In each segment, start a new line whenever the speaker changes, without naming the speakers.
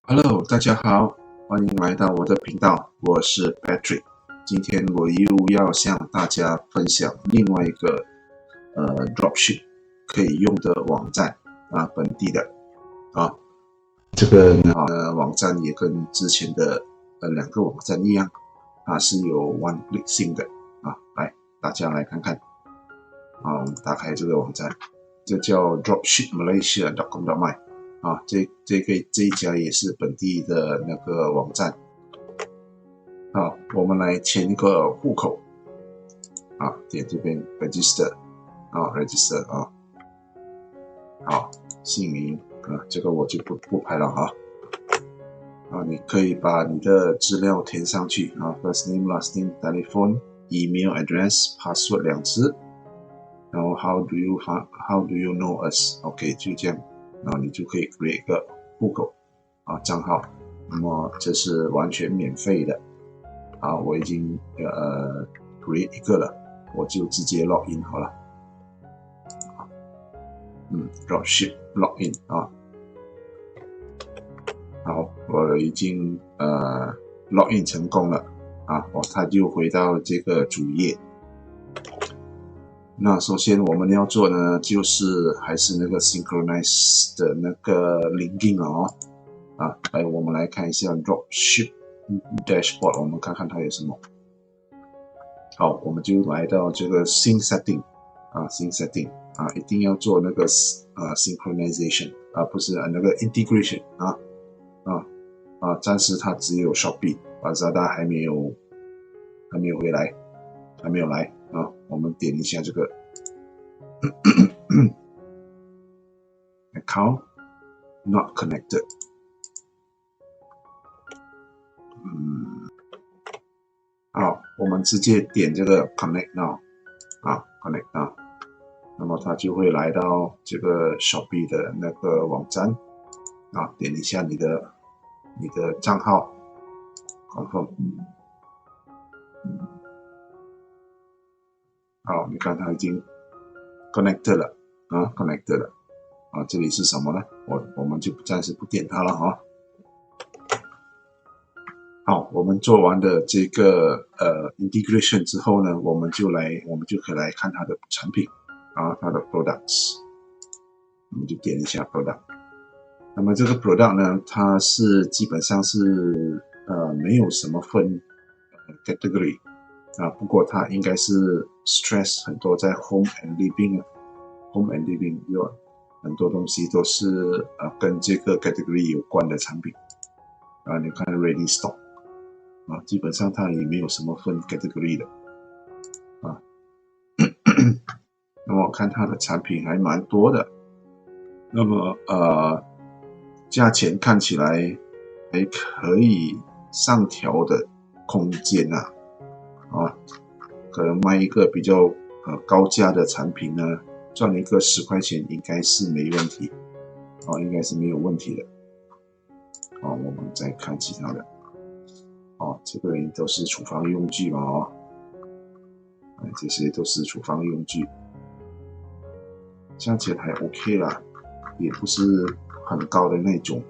Hello，大家好，欢迎来到我的频道，我是 Patrick。今天我又要向大家分享另外一个dropship 可以用的网站本地的啊。这个网站也跟之前的两个网站一样是有 one click 性的来，大家来看看我们打开这个网站，这叫 dropshipmalaysia.com.my。这一家也是本地的那个网站。好，我们来填一个户口。点这边 register register 好，姓名这个我就不排了你可以把你的资料填上去first name, last name, telephone, email address, password 2次，然后 how do you know us？ OK， 就这样。然后你就可以 create 一个户口账号，那么这是完全免费的我已经create 一个了，我就直接 login 好了。dropship login 好，我已经login 成功了它就回到这个主页。那首先我们要做呢，就是还是那个 synchronize 的那个 linking 来，我们来看一下 dropship dashboard， 我们看看它有什么。好，我们就来到这个新 setting 新 setting 一定要做那个synchronization 不是那个 integration 暂时它只有 Shopee， Lazada 还没有回来，还没有来我们点一下这个account not connected。好，我们直接点这个 connect now connect now， 那么它就会来到这个 Shopee 的那个网站点一下你的账号 confirm。好，你看它已经 connected 了connected 了这里是什么呢？我们就暂时不点它了好，我们做完的这个integration 之后呢，我们就可以来看它的产品它的 products， 我们就点一下 product。那么这个 product 呢，它是基本上是没有什么分category不过它应该是 stress 很多在 home and living 有很多东西都是跟这个 category 有关的产品你看 ready stock基本上它也没有什么分 category 的那么我看它的产品还蛮多的，那么价钱看起来还可以上调的空间可能卖一个比较高价的产品呢，赚一个10块钱应该是没问题应该是没有问题的我们再看其他的这个都是厨房用具嘛这些都是厨房用具，价钱还 OK 啦，也不是很高的那种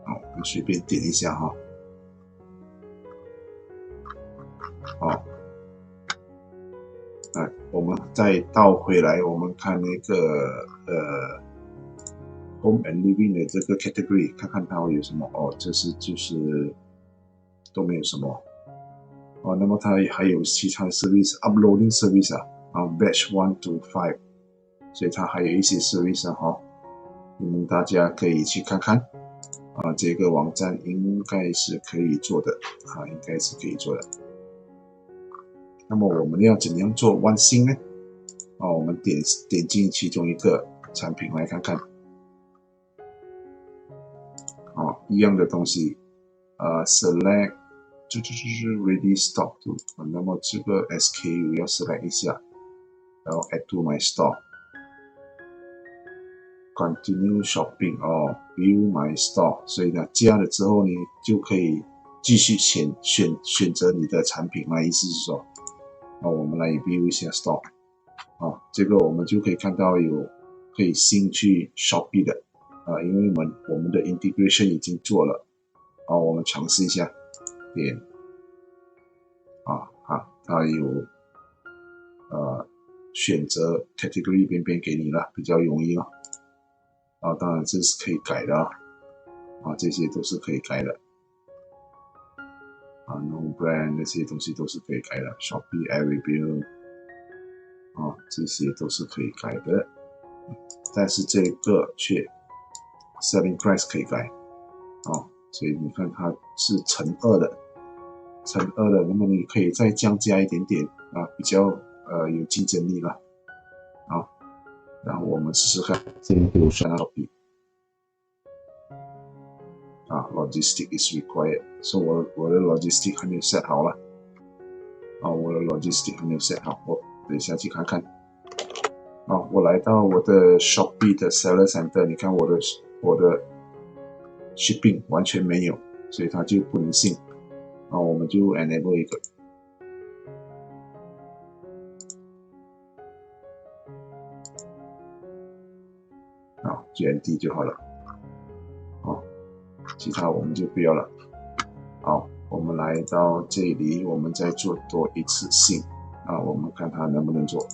我们随便点一下我们再倒回来，我们看那个home and living 的这个 category， 看看它有什么这是就是都没有什么那么它还有其他的 service uploading service batch 1 to 5， 所以它还有一些 service 你们大家可以去看看这个网站应该是可以做的应该是可以做的。那么我们要怎样做one sync呢我们点进其中一个产品来看看一样的东西select 就是 ready stock 那么这个 SKU 要 select 一下，然后 add to my store continue shopping view my store， 所以呢加了之后你就可以继续选择你的产品意思是说我们来 view 一下 store这个我们就可以看到有可以sync去 Shopee 的因为我们的 integration 已经做了我们尝试一下点它有选择 category 边边给你了，比较容易了当然这是可以改的这些都是可以改的no brand 那些东西都是可以改的 Shopee Air Review 这些都是可以改的，但是这个却 selling price 可以改所以你看它是乘2的，那么你可以再降价一点点比较有竞争力了然后我们试试看这边给我选到 Shopee logistic is required， 所以我的 logistic 还没有 set 好了我的 logistic 还没有 set 好，我等一下去看看我来到我的 Shopee 的 Seller Center， 你看我的 shipping 完全没有，所以它就不能信我们就 enable 一个GND 就好了其他我们就不要了我们来到这里，我们再做多一次sync我们看它能不能做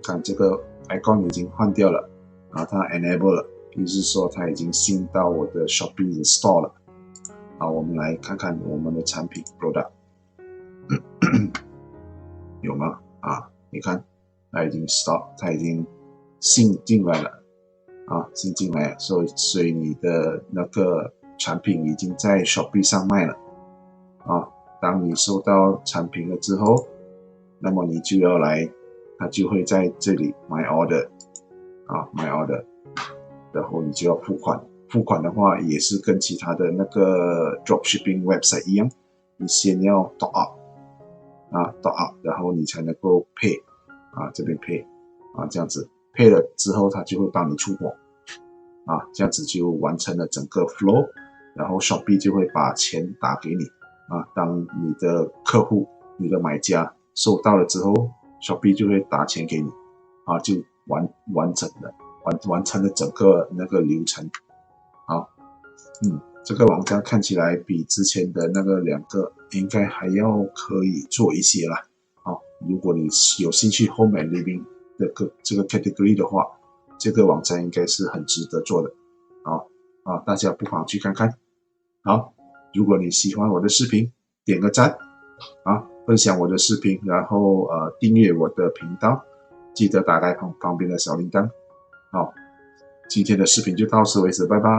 看这个 icon 已经换掉了它 enable 了，意思是说它已经sync到我的 Shopee 的 store 了我们来看看我们的产品 product 有吗你看它已经 stop， 它已经sync进来了sync进来了，所以你的那个产品已经在 Shopee 上卖了当你收到产品了之后，那么你就要来，它就会在这里 My Order My Order， 然后你就要付款的话也是跟其他的那个 Dropshipping website 一样，你先要 top up 然后你才能够 pay 这边 pay 这样子 pay 了之后它就会帮你出货这样子就完成了整个 flow， 然后 Shopee 就会把钱打给你当你的客户你的买家收到了之后 Shopee 就会打钱给你就完成了整个那个流程这个网站看起来比之前的那个2个应该还要可以做一些啦如果你有兴趣 Home and Living 这个 category 的话，这个网站应该是很值得做的大家不妨去看看如果你喜欢我的视频，点个赞分享我的视频，然后订阅我的频道，记得打开旁边的小铃铛今天的视频就到此为止，拜拜。